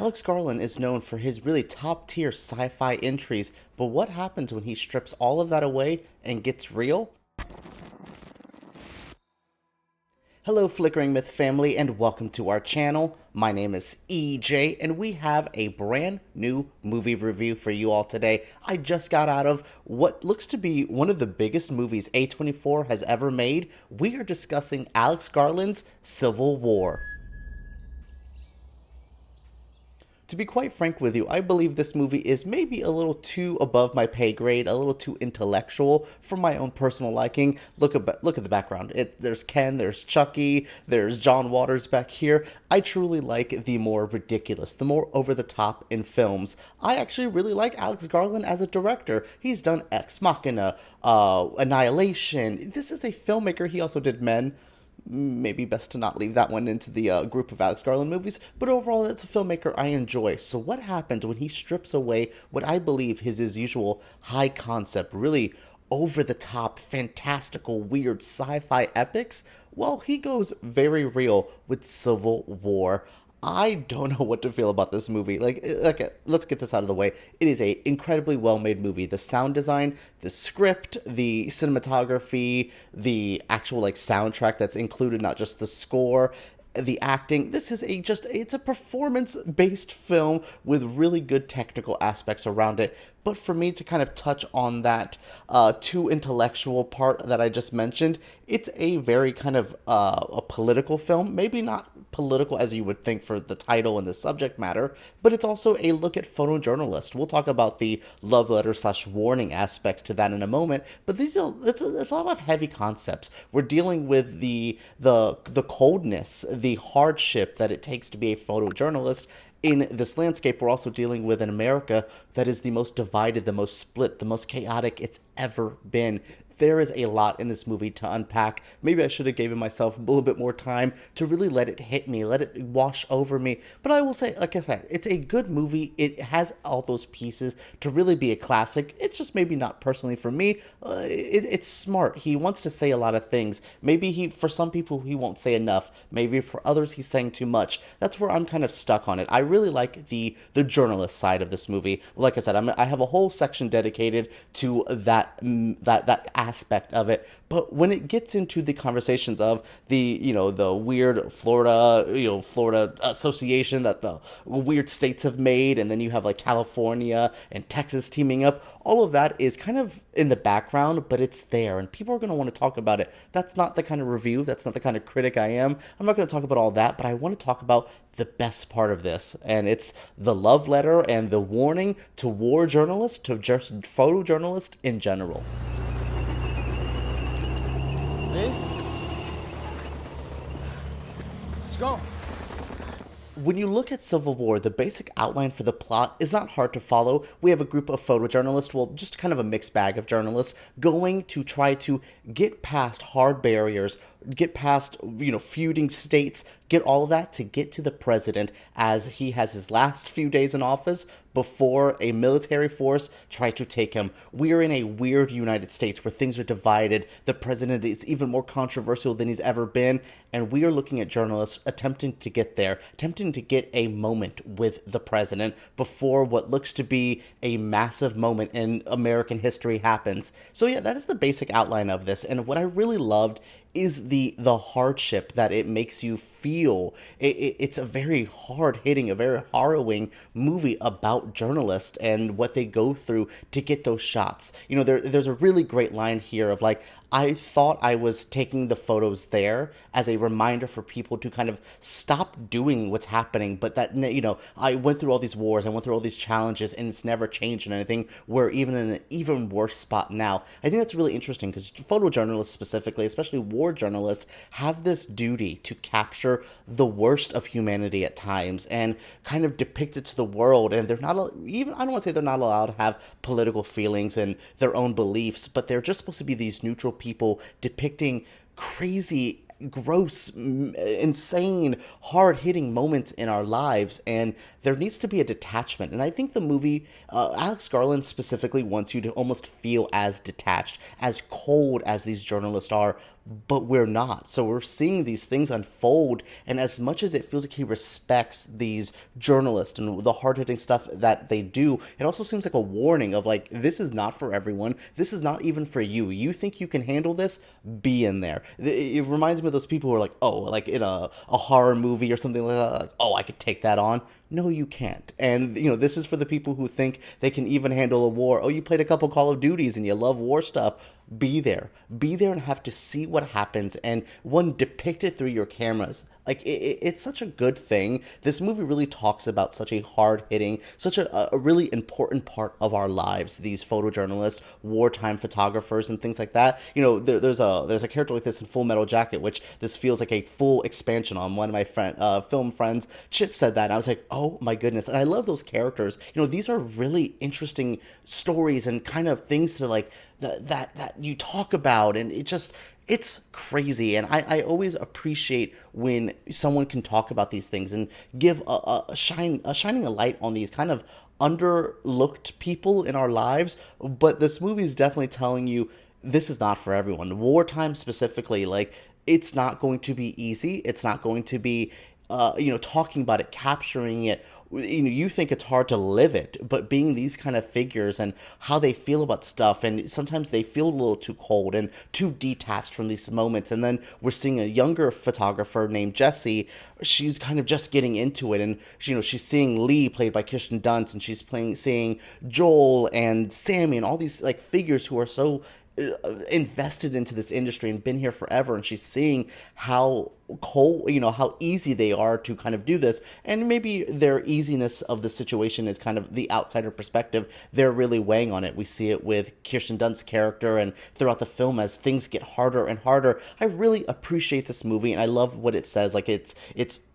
Alex Garland is known for his really top-tier sci-fi entries, but what happens when he strips all of that away and gets real? Hello Flickering Myth family and welcome to our channel. My name is EJ and we have a brand new movie review for you all today. I just got out of what looks to be one of the biggest movies A24 has ever made. We are discussing Alex Garland's Civil War. To be quite frank with you, I believe this movie is maybe a little too above my pay grade, a little too intellectual for my own personal liking. Look at the background. There's Ken, there's Chucky, there's John Waters back here. I truly like the more ridiculous, the more over-the-top in films. I actually really like Alex Garland as a director. He's done Ex Machina, Annihilation. This is a filmmaker. He also did Men. Maybe best to not leave that one into the group of Alex Garland movies, but overall it's a filmmaker I enjoy. So what happens when he strips away what I believe is his usual high concept, really over-the-top, fantastical, weird sci-fi epics? Well, he goes very real with Civil War. I don't know what to feel about this movie. Let's get this out of the way. It is a incredibly well-made movie. The sound design, the script, the cinematography, the actual soundtrack that's included, not just the score, the acting. This is it's a performance-based film with really good technical aspects around it. But for me to kind of touch on that too intellectual part that I just mentioned, it's a very kind of a political film. Maybe not political as you would think for the title and the subject matter, but it's also a look at photojournalists. We'll talk about the love letter / warning aspects to that in a moment, but it's a lot of heavy concepts. We're dealing with the coldness, the hardship that it takes to be a photojournalist. In this landscape, we're also dealing with an America that is the most divided, the most split, the most chaotic it's ever been. There is a lot in this movie to unpack. Maybe I should have given myself a little bit more time to really let it hit me, let it wash over me. But I will say, like I said, it's a good movie. It has all those pieces to really be a classic. It's just maybe not personally for me. It's smart. He wants to say a lot of things. Maybe for some people, he won't say enough. Maybe for others, he's saying too much. That's where I'm kind of stuck on it. I really like the journalist side of this movie. Like I said, I have a whole section dedicated to that aspect of it. But when it gets into the conversations of the weird Florida association that the weird states have made, and then you have California and Texas teaming up, all of that is kind of in the background, but it's there and people are going to want to talk about it. That's not the kind of review, that's not the kind of critic I am. I'm not going to talk about all that, but I want to talk about the best part of this, and it's the love letter and the warning to war journalists, to just photojournalists in general. Let's go. When you look at Civil War, the basic outline for the plot is not hard to follow. We have a group of photojournalists, well, just kind of a mixed bag of journalists, going to try to get past hard barriers, get past, feuding states, get all of that to get to the president as he has his last few days in office before a military force tries to take him. We're in a weird United States where things are divided. The president is even more controversial than he's ever been, and we are looking at journalists attempting to get there, attempting to get a moment with the president before what looks to be a massive moment in American history happens. So yeah, that is the basic outline of this, and what I really loved is the hardship that it makes you feel. It's a very hard-hitting, a very harrowing movie about journalists and what they go through to get those shots. There's a really great line here of I thought I was taking the photos there as a reminder for people to kind of stop doing what's happening, but that, I went through all these wars, I went through all these challenges, and it's never changed in anything. We're even in an even worse spot now. I think that's really interesting because photojournalists specifically, especially war journalists, have this duty to capture the worst of humanity at times and kind of depict it to the world, and they're not even, I don't want to say they're not allowed to have political feelings and their own beliefs, but they're just supposed to be these neutral people depicting crazy, gross, insane, hard-hitting moments in our lives, and there needs to be a detachment. And I think the movie, Alex Garland specifically, wants you to almost feel as detached, as cold as these journalists are, but we're not. So we're seeing these things unfold, and as much as it feels like he respects these journalists and the hard-hitting stuff that they do, it also seems like a warning of like, this is not for everyone. This is not even for you. You think you can handle this? Be in there. It reminds me of those people who are like, oh, like in a horror movie or something like that, like, oh, I could take that on. No, you can't. And, this is for the people who think they can even handle a war. Oh, you played a couple Call of Duties and you love war stuff. Be there. Be there and have to see what happens and one, depict it through your cameras. Like, it's such a good thing. This movie really talks about such a hard-hitting, such a really important part of our lives, these photojournalists, wartime photographers, and things like that. There's a character like this in Full Metal Jacket, which this feels like a full expansion on. One of my film friends, Chip, said that, and I was like, oh my goodness. And I love those characters. These are really interesting stories and kind of things to like, that you talk about, and it's crazy. And I always appreciate when someone can talk about these things and give shining a light on these kind of underlooked people in our lives. But this movie is definitely telling you this is not for everyone. Wartime specifically, like, it's not going to be easy. It's not going to be talking about it, capturing it. You think it's hard to live it, but being these kind of figures and how they feel about stuff, and sometimes they feel a little too cold and too detached from these moments. And then we're seeing a younger photographer named Jessie. She's kind of just getting into it, and she's seeing Lee, played by Kirsten Dunst, and she's seeing Joel and Sammy and all these like figures who are so invested into this industry and been here forever, and she's seeing how cold, how easy they are to kind of do this, and maybe their easiness of the situation is kind of the outsider perspective. They're really weighing on it. We see it with Kirsten Dunst's character, and throughout the film as things get harder and harder. I really appreciate this movie, and I love what it says. Like, it's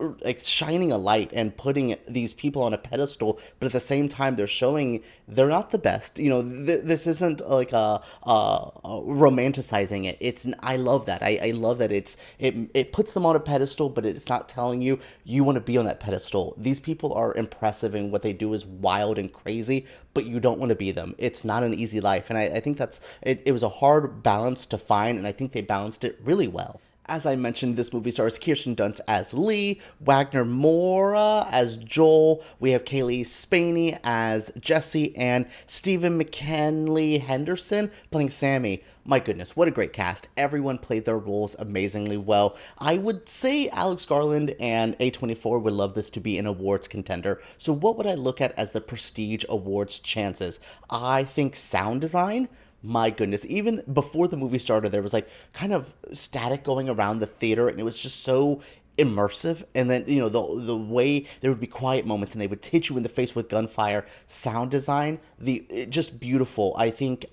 like shining a light and putting these people on a pedestal, but at the same time they're showing they're not the best. This isn't like romanticizing it. I love that. I love that it puts them on a pedestal, but it's not telling you want to be on that pedestal. These people are impressive, and what they do is wild and crazy, but you don't want to be them. It's not an easy life, and I think that's it was a hard balance to find, and I think they balanced it really well. As I mentioned, this movie stars Kirsten Dunst as Lee, Wagner Moura as Joel, we have Cailee Spaeny as Jessie, and Stephen McKinley Henderson playing Sammy. My goodness, what a great cast. Everyone played their roles amazingly well. I would say Alex Garland and A24 would love this to be an awards contender. So what would I look at as the prestige awards chances? I think sound design. My goodness, even before the movie started, there was like kind of static going around the theater, and it was just so immersive. And then the way there would be quiet moments and they would hit you in the face with gunfire. Sound design, just beautiful. I think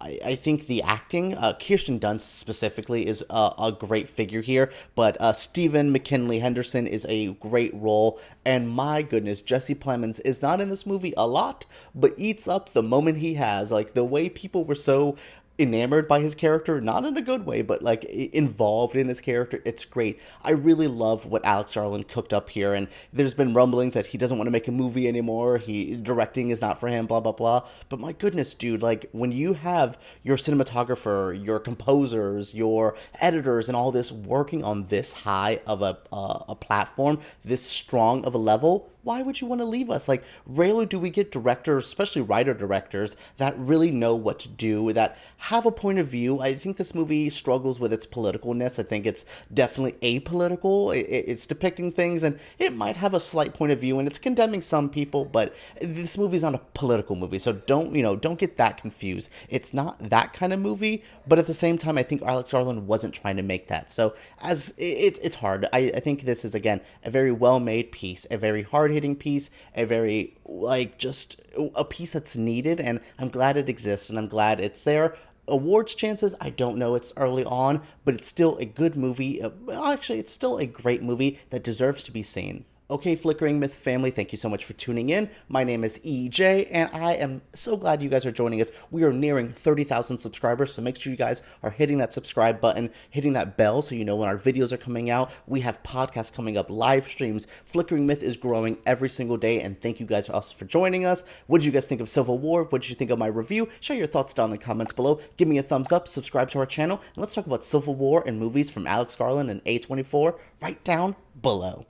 I think the acting, Kirsten Dunst specifically is a great figure here, but Stephen McKinley Henderson is a great role, and my goodness, Jesse Plemmons is not in this movie a lot, but eats up the moment he has. Like, the way people were so enamored by his character, not in a good way, but like involved in his character. It's great. I really love what Alex Garland cooked up here, and there's been rumblings that he doesn't want to make a movie anymore. Directing is not for him, blah blah blah. But my goodness, dude, like, when you have your cinematographer, your composers, your editors, and all this working on this high of a platform, this strong of a level, why would you want to leave us? Like, rarely do we get directors, especially writer-directors, that really know what to do, that have a point of view. I think this movie struggles with its politicalness. I think it's definitely apolitical. It's depicting things, and it might have a slight point of view, and it's condemning some people, but this movie's not a political movie, so don't get that confused. It's not that kind of movie, but at the same time, I think Alex Garland wasn't trying to make that. So it's hard. I think this is, again, a very well-made piece, a very hard-hitting piece, a very, like, just a piece that's needed, and I'm glad it exists, and I'm glad it's there. Awards chances, I don't know, it's early on, but it's still a good movie. Actually, it's still a great movie that deserves to be seen. Okay, Flickering Myth family, thank you so much for tuning in. My name is EJ, and I am so glad you guys are joining us. We are nearing 30,000 subscribers, so make sure you guys are hitting that subscribe button, hitting that bell so you know when our videos are coming out. We have podcasts coming up, live streams. Flickering Myth is growing every single day, and thank you guys for joining us. What did you guys think of Civil War? What did you think of my review? Share your thoughts down in the comments below. Give me a thumbs up, subscribe to our channel, and let's talk about Civil War and movies from Alex Garland and A24 right down below.